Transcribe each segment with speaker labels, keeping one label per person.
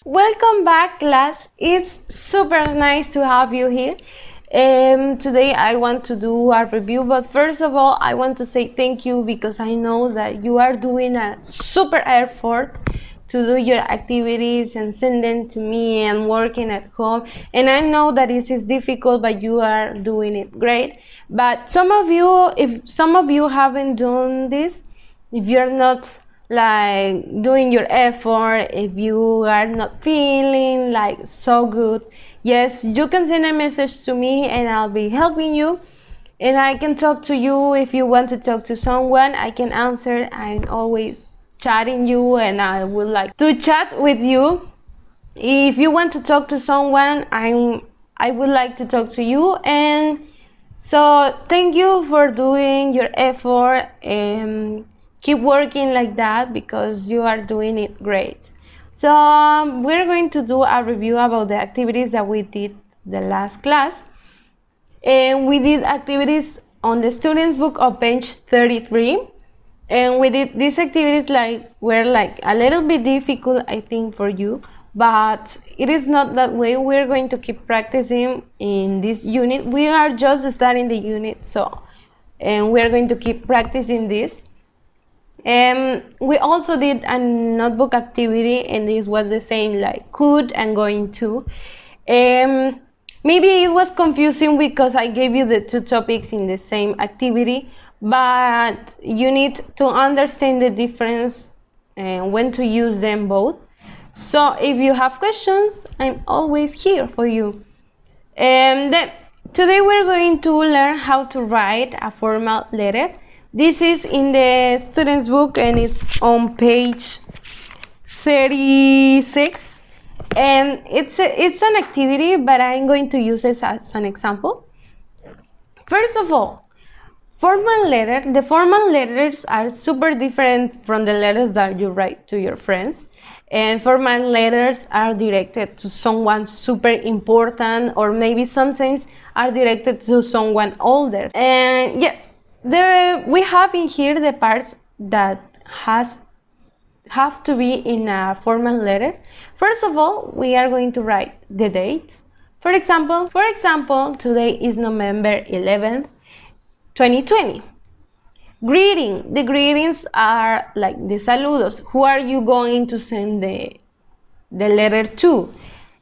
Speaker 1: Welcome back, class. It's super nice to have you here. Today I want to do a review, but first of all, I want to say thank you because I know that you are doing a super effort to do your activities and send them to me and working at home. And I know that this is difficult, but you are doing it great. But if some of you haven't done this, if you're not like doing your effort, if you are not feeling like so good, yes, you can send a message to me and I'll be helping you, and I can talk to you. If you want to talk to someone, I can answer. I'm always chatting you and I would like to chat with you. If you want to talk to someone, I would like to talk to you. And so thank you for doing your effort, and keep working like that because you are doing it great. So we're going to do a review about the activities that we did the last class. And we did activities on the students book on page 33. And we did these activities were a little bit difficult, I think, for you, but it is not that way. We're going to keep practicing in this unit. We are just starting the unit, and we're going to keep practicing this. We also did a notebook activity, and this was the same, like could and going to. Maybe it was confusing because I gave you the two topics in the same activity, but you need to understand the difference and when to use them both. So if you have questions, I'm always here for you. Today we're going to learn how to write a formal letter. This is in the student's book and it's on page 36. And it's an activity, but I'm going to use it as an example. First of all, the formal letters are super different from the letters that you write to your friends. And formal letters are directed to someone super important, or maybe sometimes are directed to someone older. And yes, we have in here the parts that have to be in a formal letter. First of all, we are going to write the date. For example, today is November 11th, 2020. Greeting. The greetings are like the saludos. Who are you going to send the letter to?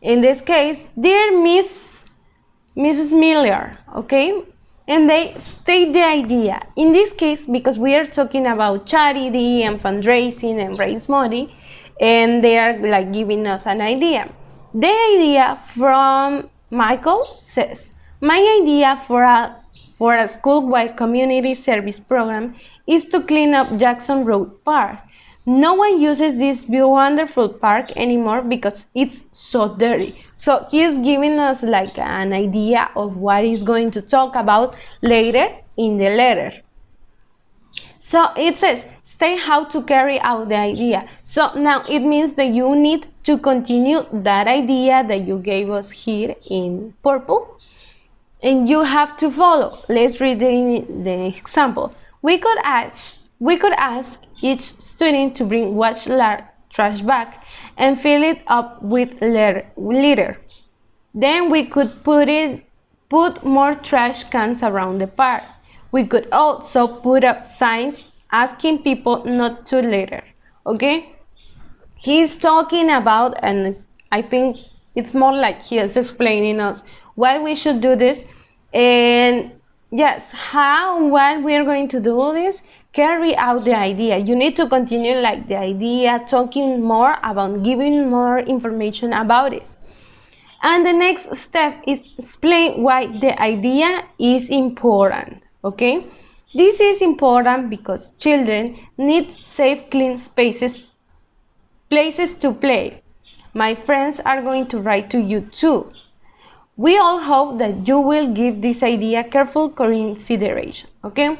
Speaker 1: In this case, dear Mrs. Miller, okay? And they state the idea. In this case, because we are talking about charity and fundraising and raise money, and they are like giving us an idea. The idea from Michael says, my idea for a school-wide community service program is to clean up Jackson Road Park. No one uses this wonderful park anymore because it's so dirty. So he's giving us like an idea of what he's going to talk about later in the letter. So it says, state how to carry out the idea. So now it means that you need to continue that idea that you gave us here in purple, and you have to follow. Let's read the example. We could ask each student to bring wash trash bag and fill it up with litter. Then we could put more trash cans around the park. We could also put up signs asking people not to litter. Okay? He's talking about, and I think it's more like he is explaining us why we should do this. And yes, what we are going to do this, carry out the idea. You need to continue like the idea, talking more about, giving more information about it. And the next step is explain why the idea is important, okay? This is important because children need safe, clean places to play. My friends are going to write to you too. We all hope that you will give this idea careful consideration, okay?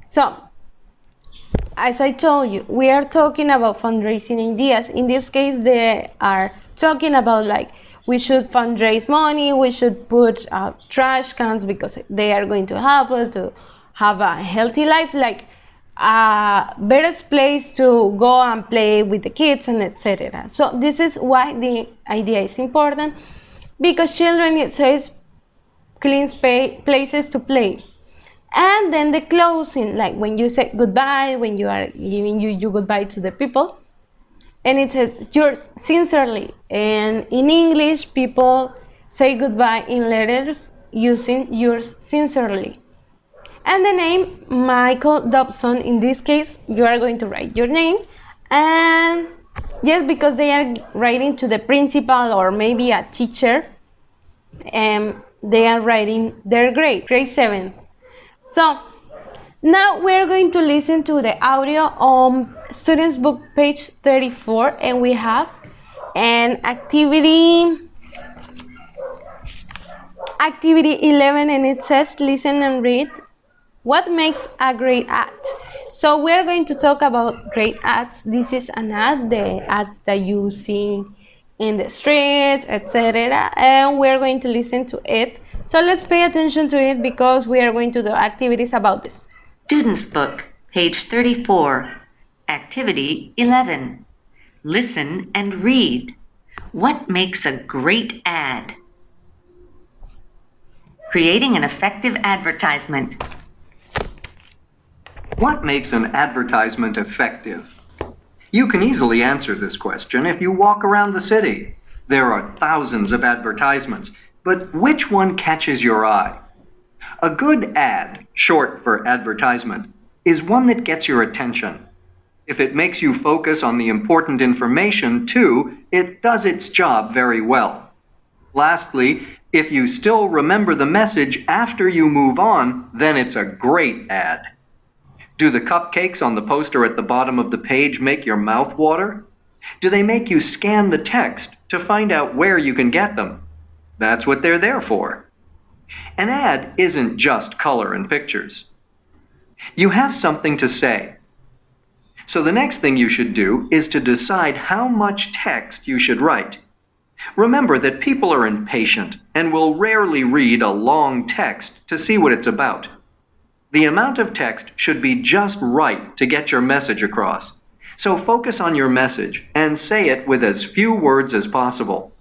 Speaker 1: So, as I told you, we are talking about fundraising ideas. In this case, they are talking about like we should fundraise money, we should put trash cans because they are going to help us to have a healthy life. Like better place to go and play with the kids and etc. So this is why the idea is important, because children it says clean places to play. And then the closing, like when you say goodbye, when you are giving you goodbye to the people, and it says yours sincerely. And in English, people say goodbye in letters using yours sincerely. And the name Michael Dobson, in this case, you are going to write your name. And yes, because they are writing to the principal or maybe a teacher, they are writing their grade 7. So now we're going to listen to the audio on Students Book page 34, and we have an activity 11, and it says listen and read. What makes a great ad? So we're going to talk about great ads. This is an ad, the ads that you see in the streets, etc. And we're going to listen to it. So let's pay attention to it because we are going to do activities about this.
Speaker 2: Students Book, page 34. Activity 11. Listen and read. What makes a great ad? Creating an effective advertisement.
Speaker 3: What makes an advertisement effective? You can easily answer this question if you walk around the city. There are thousands of advertisements, but which one catches your eye? A good ad, short for advertisement, is one that gets your attention. If it makes you focus on the important information, too, it does its job very well. Lastly, if you still remember the message after you move on, then it's a great ad. Do the cupcakes on the poster at the bottom of the page make your mouth water? Do they make you scan the text to find out where you can get them? That's what they're there for. An ad isn't just color and pictures. You have something to say. So the next thing you should do is to decide how much text you should write. Remember that people are impatient and will rarely read a long text to see what it's about. The amount of text should be just right to get your message across. So focus on your message and say it with as few words as possible.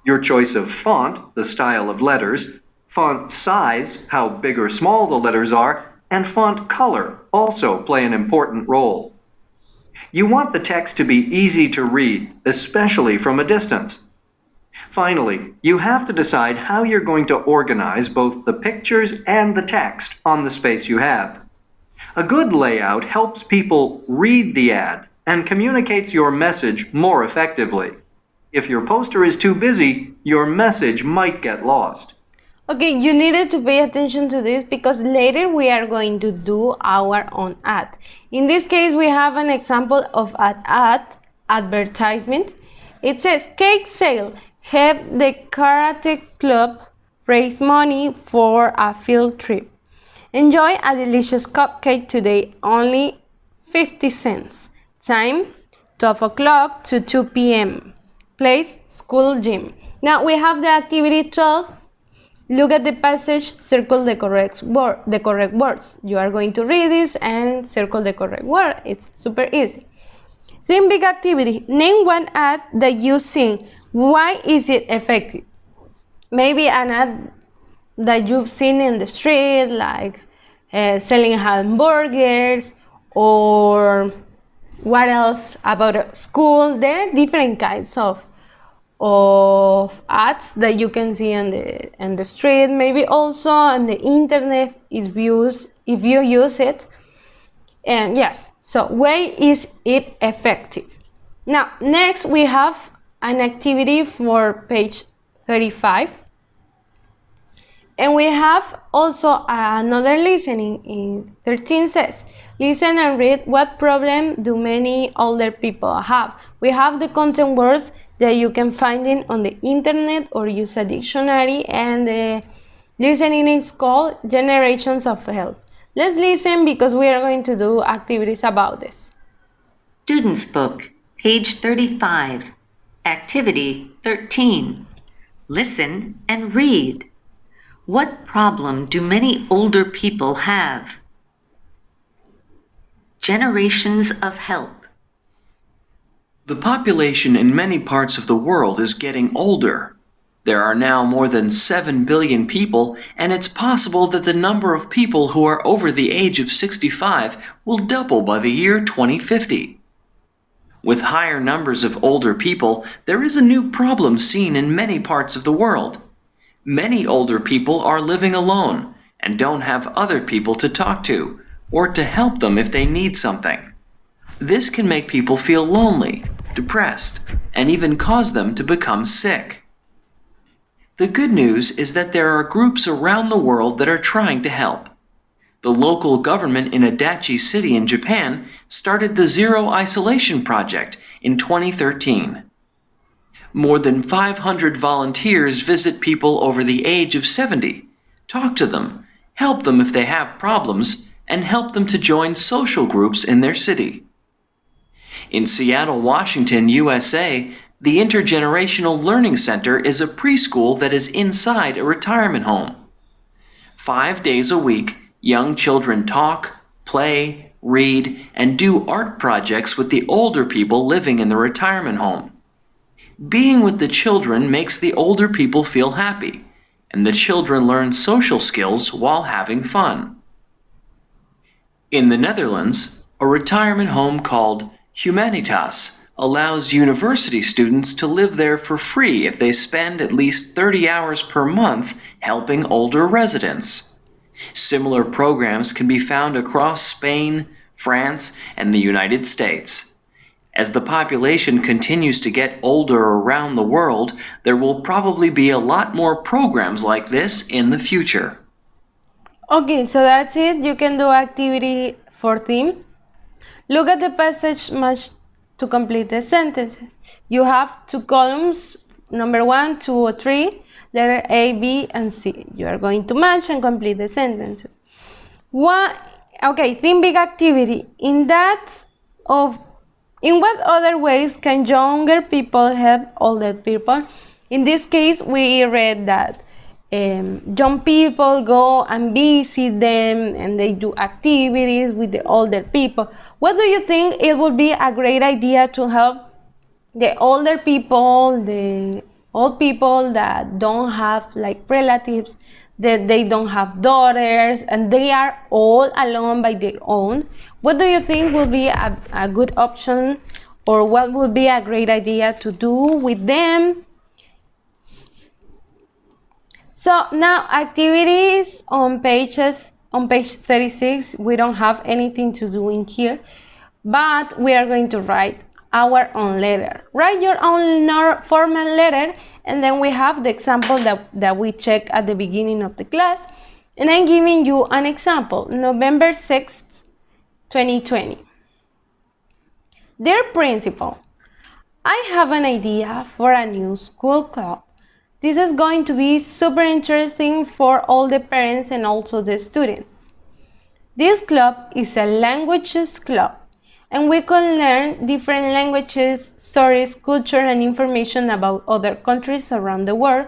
Speaker 3: Your choice of font, the style of letters, font size, how big or small the letters are, and font color also play an important role. You want the text to be easy to read, especially from a distance. Finally, you have to decide how you're going to organize both the pictures and the text on the space you have. A good layout helps people read the ad and communicates your message more effectively. If your poster is too busy, your message might get lost.
Speaker 1: Okay, you needed to pay attention to this because later we are going to do our own ad. In this case, we have an example of an advertisement. It says cake sale. Help the karate club raise money for a field trip. Enjoy a delicious cupcake today, only 50 cents. Time, 12 o'clock to 2 p.m. Place, school gym. Now we have the activity 12. Look at the passage, circle the correct words. You are going to read this and circle the correct word. It's super easy. Think big activity. Name one ad that you seen. Why is it effective? Maybe an ad that you've seen in the street, like selling hamburgers, or what else about a school. There are different kinds of ads that you can see on the street, maybe also on the internet if you use it. And yes, so why is it effective? Now, next we have an activity for page 35. And we have also another listening. In 13 says, listen and read. What problem do many older people have? We have the content words that you can find on the internet or use a dictionary, and the listening is called Generations of Health. Let's listen because we are going to do activities about this.
Speaker 2: Students Book, page 35. Activity 13. Listen and read. What problem do many older people have? Generations of help.
Speaker 4: The population in many parts of the world is getting older. There are now more than 7 billion people, and it's possible that the number of people who are over the age of 65 will double by the year 2050. With higher numbers of older people, there is a new problem seen in many parts of the world. Many older people are living alone and don't have other people to talk to or to help them if they need something. This can make people feel lonely, depressed, and even cause them to become sick. The good news is that there are groups around the world that are trying to help. The local government in Adachi City in Japan started the Zero Isolation Project in 2013. More than 500 volunteers visit people over the age of 70, talk to them, help them if they have problems, and help them to join social groups in their city. In Seattle, Washington, USA, the Intergenerational Learning Center is a preschool that is inside a retirement home. 5 days a week, young children talk, play, read, and do art projects with the older people living in the retirement home. Being with the children makes the older people feel happy, and the children learn social skills while having fun. In the Netherlands, a retirement home called Humanitas allows university students to live there for free if they spend at least 30 hours per month helping older residents. Similar programs can be found across Spain, France, and the United States. As the population continues to get older around the world, there will probably be a lot more programs like this in the future.
Speaker 1: Okay, so that's it. You can do activity 14. Look at the passage match to complete the sentences. You have 2 columns, number 1, 2, or 3, letter A, B, and C. You are going to match and complete the sentences. Think big activity. In what other ways can younger people help older people? In this case, we read that young people go and visit them and they do activities with the older people. What do you think it would be a great idea to help the older people, the old people that don't have like relatives, that they don't have daughters and they are all alone by their own? What do you think would be a good option, or what would be a great idea to do with them? So now activities on page 36, we don't have anything to do in here, but we are going to write our own letter. Write your own formal letter, and then we have the example that we checked at the beginning of the class. And I'm giving you an example, November 6th, 2020. Dear Principal, I have an idea for a new school club. This is going to be super interesting for all the parents and also the students. This club is a languages club, and we can learn different languages, stories, culture, and information about other countries around the world.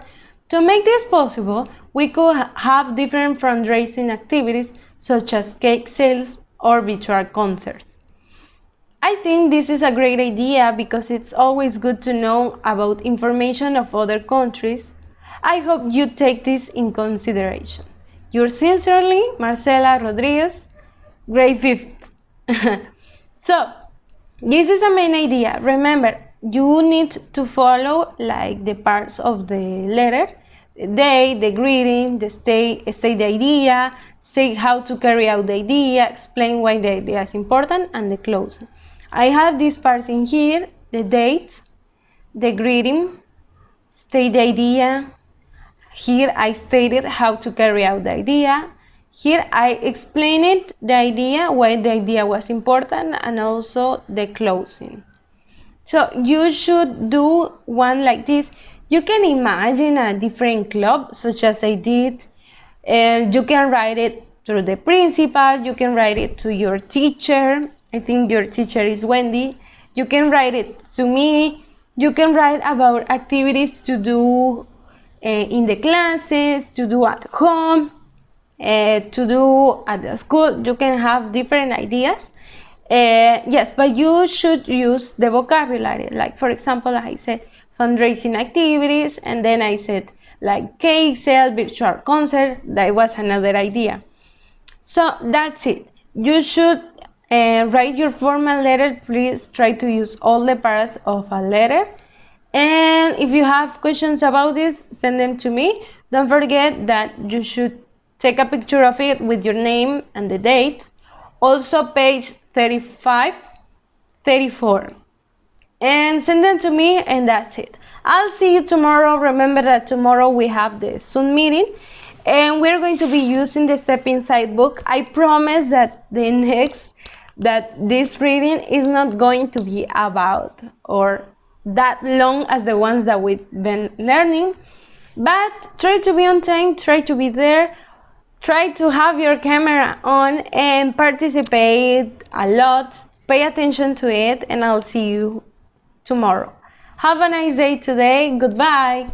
Speaker 1: To make this possible, we could have different fundraising activities such as cake sales or virtual concerts. I think this is a great idea because it's always good to know about information of other countries. I hope you take this in consideration. Yours sincerely, Marcela Rodriguez, grade 5th. So, this is a main idea. Remember, you need to follow like the parts of the letter, the day, the greeting, the state the idea, say how to carry out the idea, explain why the idea is important, and the closing. I have these parts in here, the date, the greeting, state the idea. Here I stated how to carry out the idea. Here I explained the idea, why the idea was important, and also the closing. So you should do one like this. You can imagine a different club, such as I did. You can write it to the principal, you can write it to your teacher. I think your teacher is Wendy. You can write it to me. You can write about activities to do in the classes, to do at home, to do at the school. You can have different ideas. Yes, but you should use the vocabulary. Like, for example, I said fundraising activities, and then I said like cake sale, virtual concert. That was another idea. So that's it. You should write your formal letter. Please try to use all the parts of a letter. And if you have questions about this, send them to me. Don't forget that you should take a picture of it with your name and the date. Also page 35, 34. And send them to me, and that's it. I'll see you tomorrow. Remember that tomorrow we have the Zoom meeting, and we're going to be using the Step Inside book. I promise that this reading is not going to be about or that long as the ones that we've been learning, but try to be on time, try to be there, try to have your camera on and participate a lot. Pay attention to it, and I'll see you tomorrow. Have a nice day today. Goodbye.